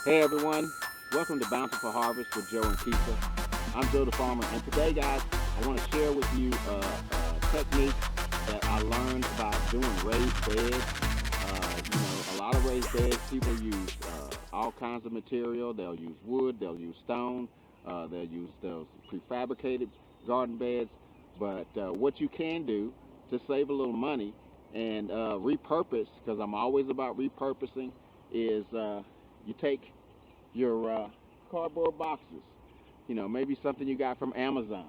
Hey everyone, welcome to Bountiful Harvest with Joe and Keisha. I'm Joe the Farmer, and today, guys, I want to share with you a technique that I learned about doing raised beds. A lot of raised beds, people use all kinds of material. They'll use wood, they'll use stone, they'll use those prefabricated garden beds. But what you can do to save a little money and repurpose, because I'm always about repurposing, is you take your cardboard boxes, maybe something you got from Amazon,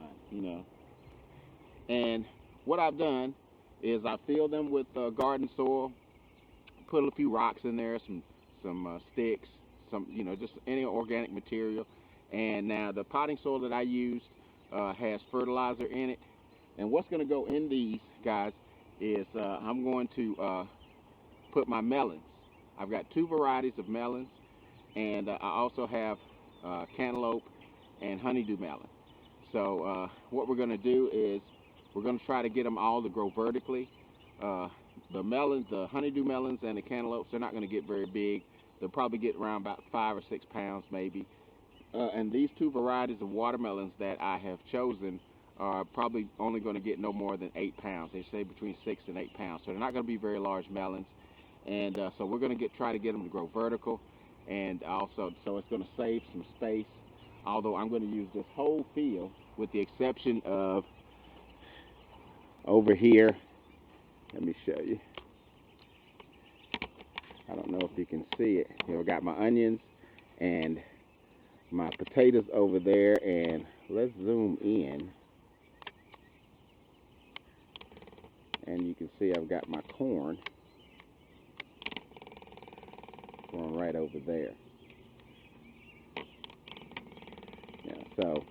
and what I've done is I fill them with garden soil, put a few rocks in there, some sticks, just any organic material. And now the potting soil that I used has fertilizer in it. And what's going to go in these guys is I'm going to put my melons. I've got two varieties of melons, and I also have cantaloupe and honeydew melon. So what we're going to do is we're going to try to get them all to grow vertically. The melons, the honeydew melons and the cantaloupes, they're not going to get very big. They'll probably get around about 5 or 6 pounds maybe. And these two varieties of watermelons that I have chosen are probably only going to get no more than 8 pounds. They say between 6 and 8 pounds. So they're not going to be very large melons. And so we're going to try to get them to grow vertical. And also, so it's going to save some space. Although I'm going to use this whole field with the exception of over here. Let me show you. I don't know if you can see it. Here, I got my onions and my potatoes over there, and let's zoom in. And you can see I've got my corn going right over there. Yeah, so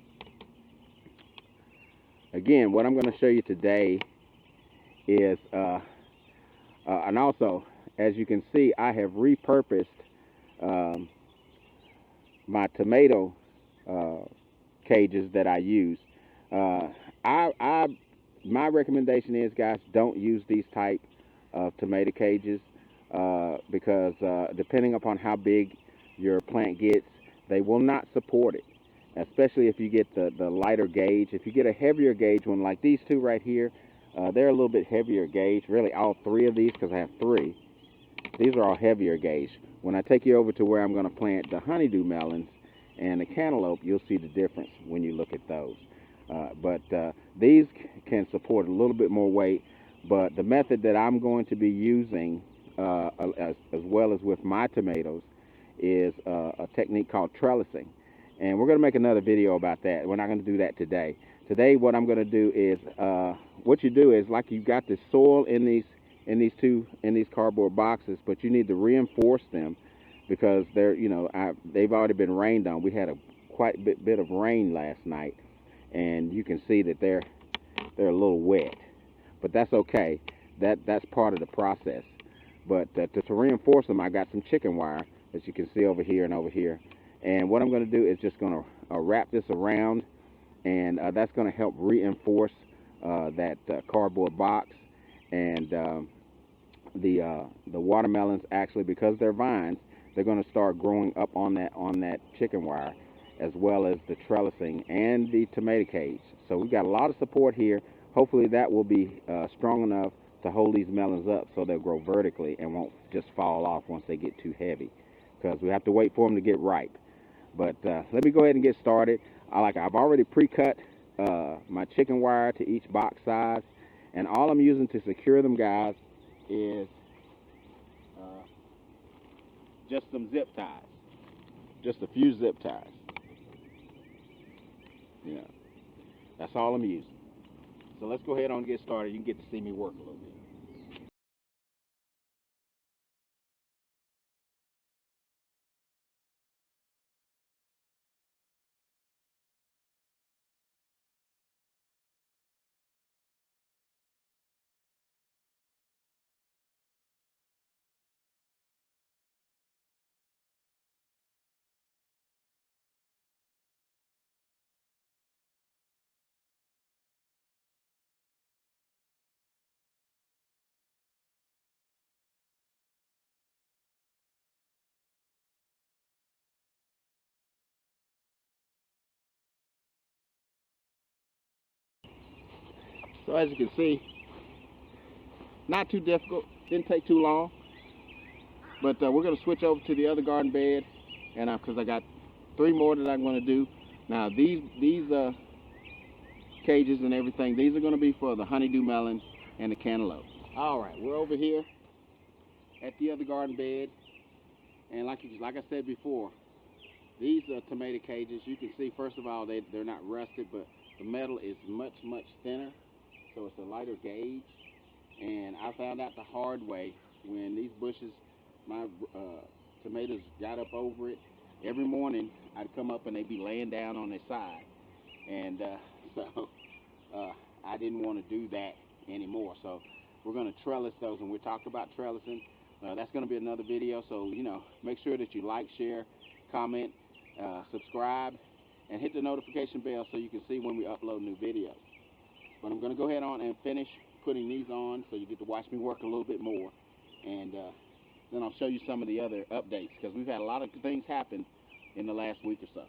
again, what I'm going to show you today is, and also, as you can see, I have repurposed my tomato cages that I use. My recommendation is, guys, don't use these type of tomato cages because depending upon how big your plant gets, they will not support it, especially if you get the lighter gauge. If you get a heavier gauge one like these two right here, they're a little bit heavier gauge. Really, all three of these, because I have three, these are all heavier gauge. When I take you over to where I'm going to plant the honeydew melons and the cantaloupe, you'll see the difference when you look at those. But these can support a little bit more weight. But the method that I'm going to be using, as well as with my tomatoes, is a technique called trellising. And we're going to make another video about that. We're not going to do that today. Today, what I'm going to do is, what you do is, like, you've got the soil in these cardboard boxes, but you need to reinforce them because they've already been rained on. We had a quite bit of rain last night, and you can see that they're a little wet, but that's okay. That's part of the process. But to reinforce them, I got some chicken wire, as you can see over here and over here. And what I'm going to do is just going to wrap this around, and that's going to help reinforce that cardboard box. And the watermelons, actually, because they're vines, they're going to start growing up on that chicken wire, as well as the trellising and the tomato cage. So we've got a lot of support here. Hopefully that will be strong enough to hold these melons up so they'll grow vertically and won't just fall off once they get too heavy, because we have to wait for them to get ripe. But let me go ahead and get started. I've already pre-cut my chicken wire to each box size, and all I'm using to secure them, guys, is just some zip ties, just a few zip ties. That's all I'm using. So let's go ahead and get started. You can get to see me work a little bit. So as you can see, not too difficult, didn't take too long. But we're going to switch over to the other garden bed, and because I got 3 more that I'm going to do. Now these cages and everything, these are going to be for the honeydew melon and the cantaloupe. All right, we're over here at the other garden bed, and like I said before, these tomato cages, you can see first of all they're not rusted, but the metal is much thinner, so it's a lighter gauge. And I found out the hard way when these bushes, my tomatoes got up over it. Every morning I'd come up and they'd be laying down on their side, and so I didn't want to do that anymore. So we're going to trellis those, and we talked about trellising. That's going to be another video. So make sure that you like, share, comment, subscribe, and hit the notification bell so you can see when we upload new videos. But I'm going to go ahead on and finish putting these on so you get to watch me work a little bit more, and then I'll show you some of the other updates, because we've had a lot of things happen in the last week or so.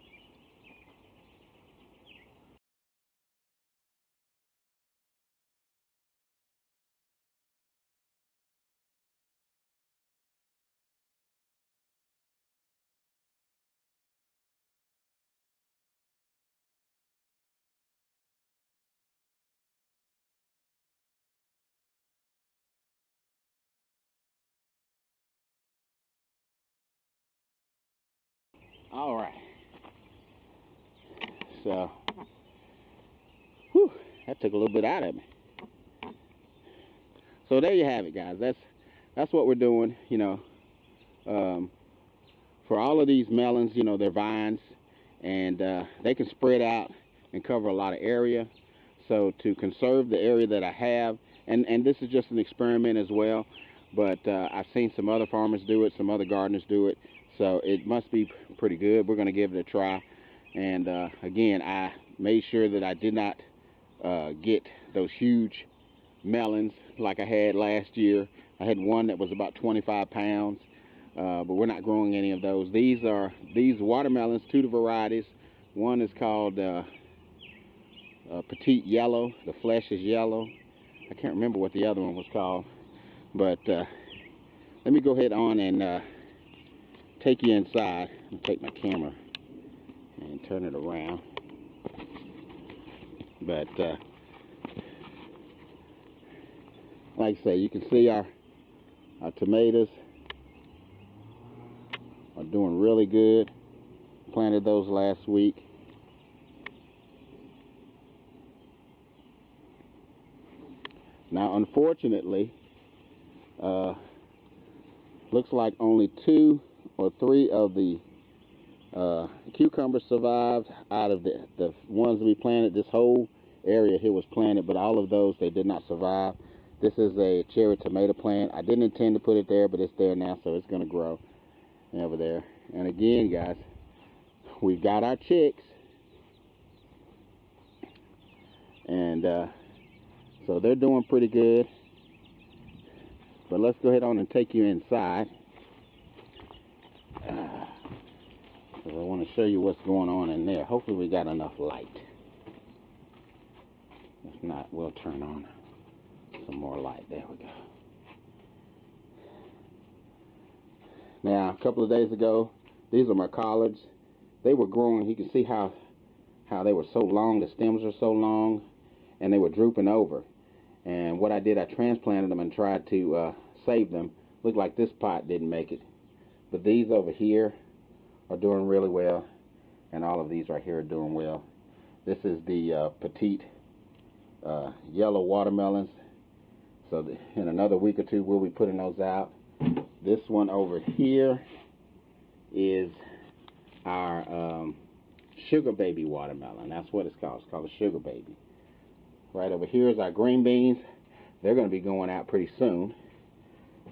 All right. So, whew, that took a little bit out of me. So there you have it, guys. That's what we're doing. For all of these melons, they're vines, and they can spread out and cover a lot of area. So to conserve the area that I have, and this is just an experiment as well, but I've seen some other farmers do it, some other gardeners do it, so it must be pretty good. We're going to give it a try. And again, I made sure that I did not get those huge melons like I had last year. I had one that was about 25 pounds, but we're not growing any of those. These watermelons, 2 varieties. One is called Petite yellow. The flesh is yellow. I can't remember what the other one was called, but let me go ahead on and take you inside and take my camera and turn it around. But like I say, you can see our tomatoes are doing really good. Planted those last week. Now, unfortunately, looks like only 2 or 3 of the cucumbers survived out of the ones we planted. This whole area here was planted, but all of those, they did not survive. This is a cherry tomato plant. I didn't intend to put it there, but it's there now, so it's going to grow over there. And again, guys, we've got our chicks, and so they're doing pretty good. But let's go ahead on and take you inside, because I want to show you what's going on in there. Hopefully we got enough light. If not, we'll turn on some more light. There we go. Now, a couple of days ago, these are my collards. They were growing. You can see how they were so long. The stems are so long, and they were drooping over. And what I did, I transplanted them and tried to save them. Looked like this pot didn't make it, but these over here are doing really well, and all of these right here are doing well. This is the Petite yellow watermelons. So in another week or two, we'll be putting those out. This one over here is our sugar baby watermelon. That's what it's called. It's called a sugar baby. Right over here is our green beans. They're going to be going out pretty soon.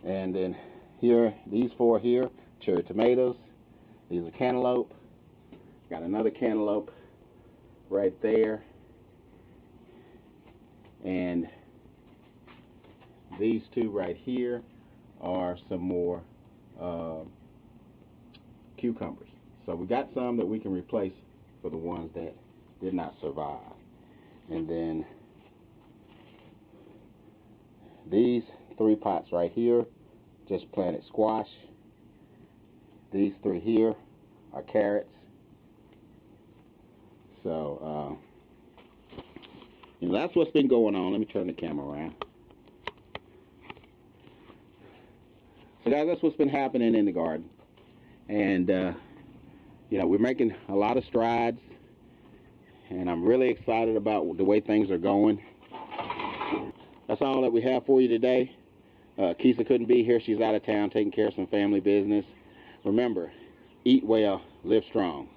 And then here, these 4 here, cherry tomatoes. These are cantaloupe. Got another cantaloupe right there. And these 2 right here are some more cucumbers. So we got some that we can replace for the ones that did not survive. And then these 3 pots right here just planted squash. These 3 here are carrots. So you know, that's what's been going on. Let me turn the camera around. So guys, that's what's been happening in the garden. And you know, we're making a lot of strides, and I'm really excited about the way things are going. That's all that we have for you today. Keisha couldn't be here. She's out of town taking care of some family business. Remember, eat well, live strong.